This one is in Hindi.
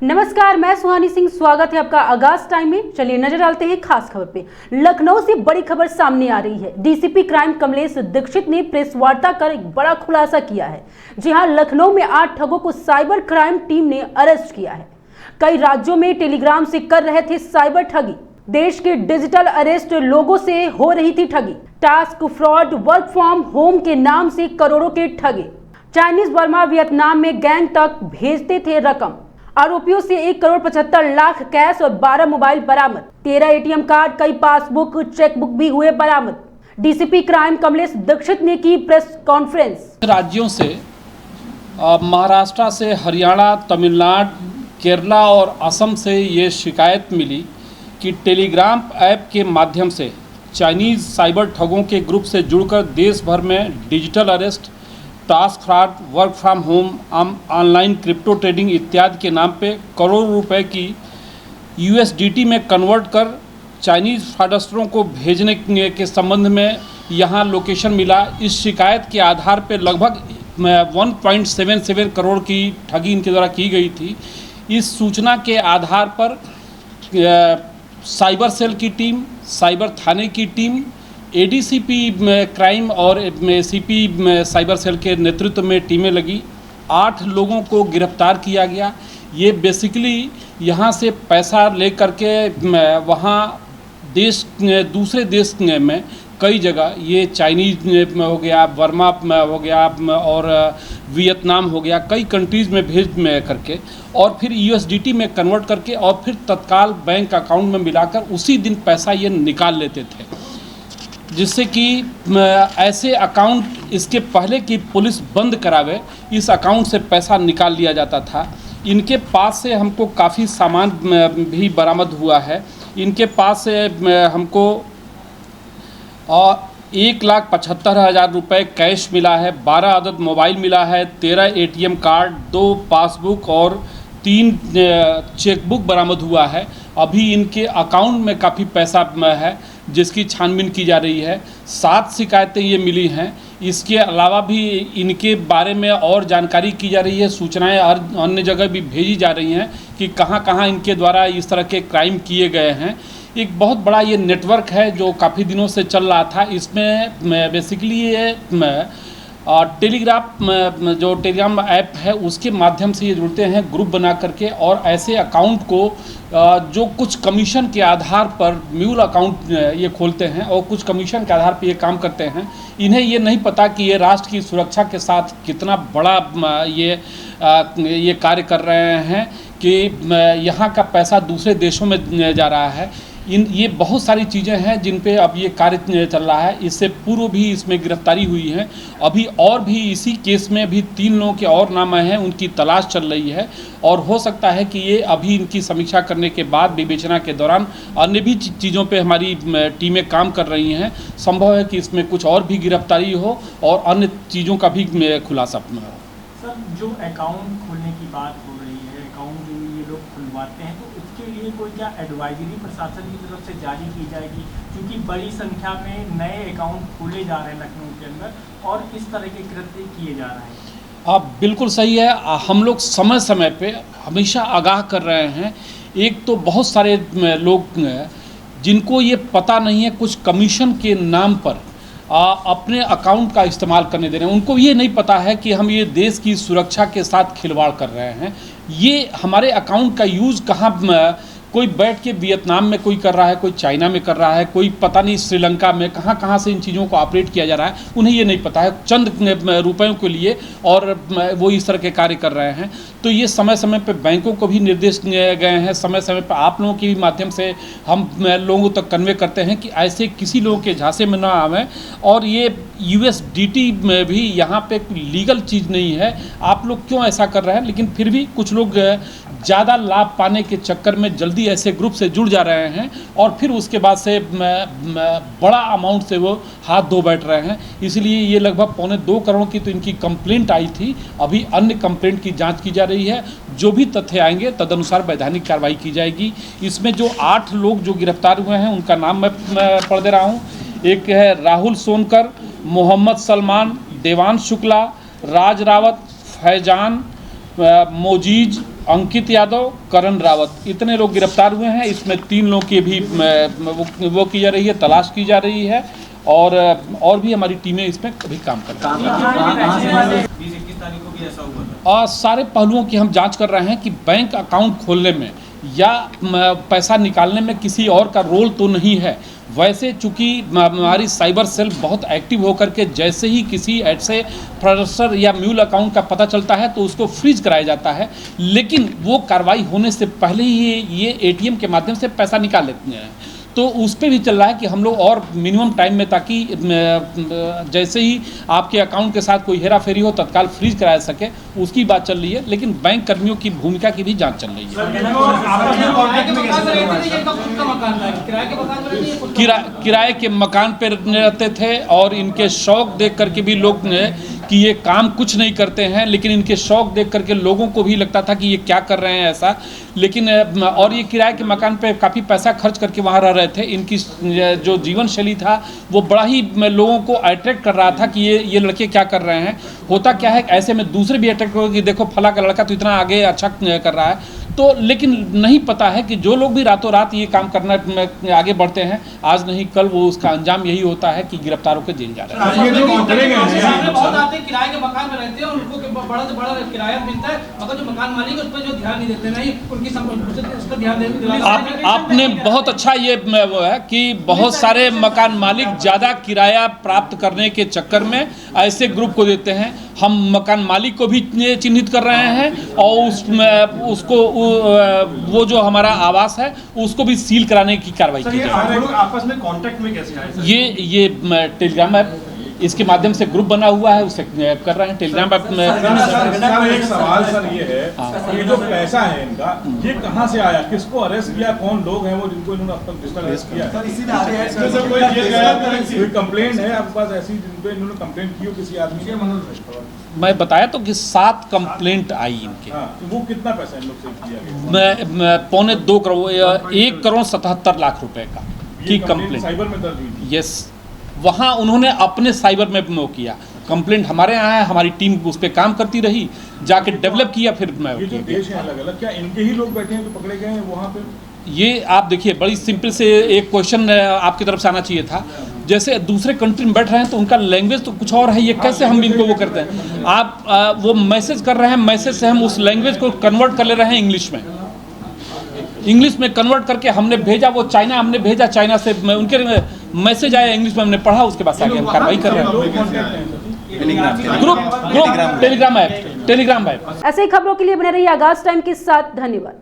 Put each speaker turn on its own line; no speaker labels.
नमस्कार, मैं सुहानी सिंह। स्वागत है आपका आगाज टाइम में। चलिए नजर डालते हैं खास खबर पे। लखनऊ से बड़ी खबर सामने आ रही है। डीसीपी क्राइम कमलेश दीक्षित ने प्रेस वार्ता कर एक बड़ा खुलासा किया है। जी हां, लखनऊ में 8 ठगों को साइबर क्राइम टीम ने अरेस्ट किया है। कई राज्यों में टेलीग्राम से कर रहे थे साइबर ठगी। देश के डिजिटल अरेस्ट लोगों से हो रही थी ठगी। Task fraud, work from home के नाम से करोड़ों के ठगे। चाइनीज बर्मा वियतनाम में गैंग तक भेजते थे रकम। आरोपियों से 1,75,00,000 कैश और 12 मोबाइल बरामद। 13 एटीएम कार्ड, कई पासबुक, चेकबुक भी हुए बरामद। डीसीपी क्राइम कमलेश दीक्षित ने की प्रेस कॉन्फ्रेंस।
राज्यों से महाराष्ट्र से, हरियाणा, तमिलनाडु, केरला और असम से ये शिकायत मिली कि टेलीग्राम ऐप के माध्यम से चाइनीज़ साइबर ठगों के ग्रुप से जुड़कर देश भर में digital arrest, task fraud, work from home, online crypto trading इत्यादि के नाम पे करोड़ों रुपए की यूएसडीटी में कन्वर्ट कर चाइनीज़ फ्रॉडस्टरों को भेजने के संबंध में यहाँ लोकेशन मिला। इस शिकायत के आधार पे लगभग 1.77 करोड़ की ठगी इनके द्वारा की गई थी। इस सूचना के आधार पर साइबर सेल की टीम, साइबर थाने की टीम, एडीसीपी क्राइम और एसीपी साइबर सेल के नेतृत्व में टीमें लगी। 8 लोगों को गिरफ्तार किया गया। ये बेसिकली यहाँ से पैसा ले करके वहाँ दूसरे देश में कई जगह, ये चाइनीज़ में हो गया, बर्मा में हो गया और वियतनाम हो गया, कई कंट्रीज़ में भेज करके और फिर यूएसडीटी में कन्वर्ट करके और फिर तत्काल बैंक अकाउंट में मिलाकर उसी दिन पैसा ये निकाल लेते थे, जिससे कि ऐसे अकाउंट इसके पहले कि पुलिस बंद करावे, इस अकाउंट से पैसा निकाल लिया जाता था। इनके पास से हमको काफ़ी सामान भी बरामद हुआ है। इनके पास से हमको 1,75,000 रुपये कैश मिला है, 12 अदद मोबाइल मिला है, 13 एटीएम कार्ड, 2 पासबुक और 3 चेकबुक बरामद हुआ है। अभी इनके अकाउंट में काफ़ी पैसा है जिसकी छानबीन की जा रही है। 7 शिकायतें ये मिली हैं। इसके अलावा भी इनके बारे में और जानकारी की जा रही है। सूचनाएं हर अन्य जगह भी भेजी जा रही हैं कि कहां कहां इनके द्वारा इस तरह के क्राइम किए गए हैं। एक बहुत बड़ा ये नेटवर्क है जो काफ़ी दिनों से चल रहा था। इसमें बेसिकली ये टेलीग्राम ऐप है उसके माध्यम से ये जुड़ते हैं ग्रुप बना करके और ऐसे अकाउंट को जो कुछ कमीशन के आधार पर म्यूल अकाउंट ये खोलते हैं और कुछ कमीशन के आधार पर ये काम करते हैं। इन्हें ये नहीं पता कि ये राष्ट्र की सुरक्षा के साथ कितना बड़ा ये कार्य कर रहे हैं कि यहाँ का पैसा दूसरे देशों में जा रहा है। ये बहुत सारी चीज़ें हैं जिन पे अब ये कार्य चल रहा है। इससे पूर्व भी इसमें गिरफ्तारी हुई है। अभी और भी इसी केस में भी 3 लोगों के और नाम आए हैं, उनकी तलाश चल रही है और हो सकता है कि ये अभी इनकी समीक्षा करने के बाद विवेचना के दौरान अन्य भी चीज़ों पे हमारी टीमें काम कर रही हैं। संभव है कि इसमें कुछ और भी गिरफ्तारी हो और अन्य चीज़ों का भी खुलासा हो।
सर, जो अकाउंट खोलने की बात हो रही है, अकाउंट जो ये लोग खुलवाते हैं, तो उसके लिए कोई क्या एडवाइजरी प्रशासन की तरफ से जारी की जाएगी? क्योंकि बड़ी संख्या में नए अकाउंट खोले जा रहे हैं लखनऊ के अंदर और इस तरह के कृत्य किए जा रहे हैं।
आप बिल्कुल सही है। हम लोग समय समय पे हमेशा आगाह कर रहे हैं। एक तो बहुत सारे लोग जिनको ये पता नहीं है, कुछ कमीशन के नाम पर अपने अकाउंट का इस्तेमाल करने दे रहे हैं। उनको ये नहीं पता है कि हम ये देश की सुरक्षा के साथ खिलवाड़ कर रहे हैं। ये हमारे अकाउंट का यूज़ कहाँ, कोई बैठ के वियतनाम में कोई कर रहा है, कोई चाइना में कर रहा है, कोई पता नहीं श्रीलंका में, कहाँ कहाँ से इन चीज़ों को ऑपरेट किया जा रहा है, उन्हें ये नहीं पता है। चंद रुपयों के लिए और वो इस तरह के कार्य कर रहे हैं। तो ये समय समय पे बैंकों को भी निर्देश दिए गए हैं। समय समय पे आप लोगों के भी माध्यम से हम लोगों तक कन्वे करते हैं कि ऐसे किसी लोगों के झांसे में ना आवें। और ये यूएसडीटी में भी यहाँ पे लीगल चीज़ नहीं है। आप लोग क्यों ऐसा कर रहे हैं? लेकिन फिर भी कुछ लोग ज़्यादा लाभ पाने के चक्कर में जल्दी ऐसे ग्रुप से जुड़ जा रहे हैं और फिर उसके बाद से बड़ा अमाउंट से वो हाथ धो बैठ रहे हैं। इसलिए ये लगभग 1.25 करोड़ की तो इनकी कंप्लेंट आई थी। अभी अन्य कंप्लेंट की जांच की जा रही है। जो भी तथ्य आएंगे तदनुसार वैधानिक कार्रवाई की जाएगी। इसमें जो 8 लोग जो गिरफ्तार हुए हैं उनका नाम मैं पढ़ दे रहा हूँ। एक है राहुल सोनकर, मोहम्मद सलमान, देवांश शुक्ला, राज रावत, फैजान, मोजीज, अंकित यादव, करण रावत, इतने लोग गिरफ्तार हुए हैं। इसमें 3 लोगों की भी वो की जा रही है, तलाश की जा रही है और भी हमारी टीमें इसमें कभी काम कर रही हैं।
20-21 तारीख को भी ऐसा हुआ था।
और सारे पहलुओं की हम जांच कर रहे हैं कि बैंक अकाउंट खोलने में या पैसा निकालने में किसी और का रोल तो नहीं है। वैसे चूंकि हमारी साइबर सेल बहुत एक्टिव होकर के जैसे ही किसी ऐसे फ्रॉडस्टर या म्यूल अकाउंट का पता चलता है तो उसको फ्रीज कराया जाता है, लेकिन वो कार्रवाई होने से पहले ही ये एटीएम के माध्यम से पैसा निकाल लेते हैं। तो उस पर भी चल रहा है कि हम लोग और मिनिमम टाइम में, ताकि जैसे ही आपके अकाउंट के साथ कोई हेरा फेरी हो तत्काल फ्रीज कराया सके, उसकी बात चल रही है। लेकिन बैंक कर्मियों की भूमिका की भी जांच चल रही है। किराए के मकान पर रहते थे और इनके शौक देख करके भी लोग कि ये काम कुछ नहीं करते हैं, लेकिन इनके शौक देख करके लोगों को भी लगता था कि ये क्या कर रहे हैं ऐसा। लेकिन और ये किराए के मकान पे काफ़ी पैसा खर्च करके वहाँ रह रहे थे। इनकी जो जीवन शैली था वो बड़ा ही लोगों को अट्रैक्ट कर रहा था कि ये लड़के क्या कर रहे हैं। होता क्या है, ऐसे में दूसरे भी अट्रैक्ट हो कि देखो फला का लड़का तो इतना आगे अच्छा कर रहा है। तो लेकिन नहीं पता है कि जो लोग भी रातों रात ये काम करना आगे बढ़ते हैं, आज नहीं कल वो उसका अंजाम यही होता है कि गिरफ्तार होकर जेल जा रहे हैं।
बहुत आते हैं किराए के मकान में रहते हैं और उनको बड़ा से बड़ा किराया मिलता है, मगर जो मकान मालिक है उस पर जो ध्यान नहीं देते, नहीं उनकी ध्यान देने।
आपने बहुत अच्छा ये वो है कि बहुत सारे मकान मालिक ज़्यादा किराया प्राप्त करने के चक्कर में ऐसे ग्रुप को देते हैं। हम मकान मालिक को भी चिन्हित कर रहे हैं और उसको वो जो हमारा आवास है उसको भी सील कराने की कार्रवाई की जाएगी।
आपस में कांटेक्ट में कैसे आए?
ये टेलीग्राम ऐप, इसके माध्यम से ग्रुप बना हुआ है, उससे कर रहे हैं टेलीग्राम ऐप में।
एक सवाल सर ये है, ये जो पैसा है इनका, ये कहाँ से आया, किसको अरेस्ट किया, कौन लोग हैं वो जिनको इन्होंने अब तक अरेस्ट किया है? कोई कंप्लेंट है आपके पास ऐसी जिनको इन्होंने कंप्लेंट की हो किसी आदमी के?
मैं बताया तो कि 7 कंप्लेंट आई इनके।
तो वो कितना पैसा इन लोग से किया गया?
पौने 2 करोड़ 1,77 लाख रुपए का की कंप्लेंट
साइबर में दर्ज हुई थी।
यस, वहाँ उन्होंने अपने साइबर में वो किया। कंप्लेंट हमारे यहाँ है, हमारी टीम उस पर काम करती रही, जाके डेवलप किया। फिर मैं
ये जो देश है अलग अलग, क्या इनके ही लोग बैठे हैं जो पकड़े गए हैं वहाँ पे?
ये आप देखिए, बड़ी सिंपल से एक क्वेश्चन आपकी तरफ से आना चाहिए था। जैसे दूसरे कंट्री में बैठ रहे हैं तो उनका लैंग्वेज तो कुछ और है, ये कैसे हम इनको वो करते हैं? आप वो मैसेज कर रहे हैं, मैसेज से हम उस लैंग्वेज को कन्वर्ट कर ले रहे हैं इंग्लिश में। इंग्लिश में कन्वर्ट करके हमने भेजा, वो चाइना हमने भेजा, चाइना से उनके मैसेज आया इंग्लिश में, हमने पढ़ा, उसके बाद आगे हम कार्रवाई कर रहे हैं। Group Telegram app.
ऐसे ही खबरों के लिए बने रहिए आगाज टाइम के साथ। धन्यवाद।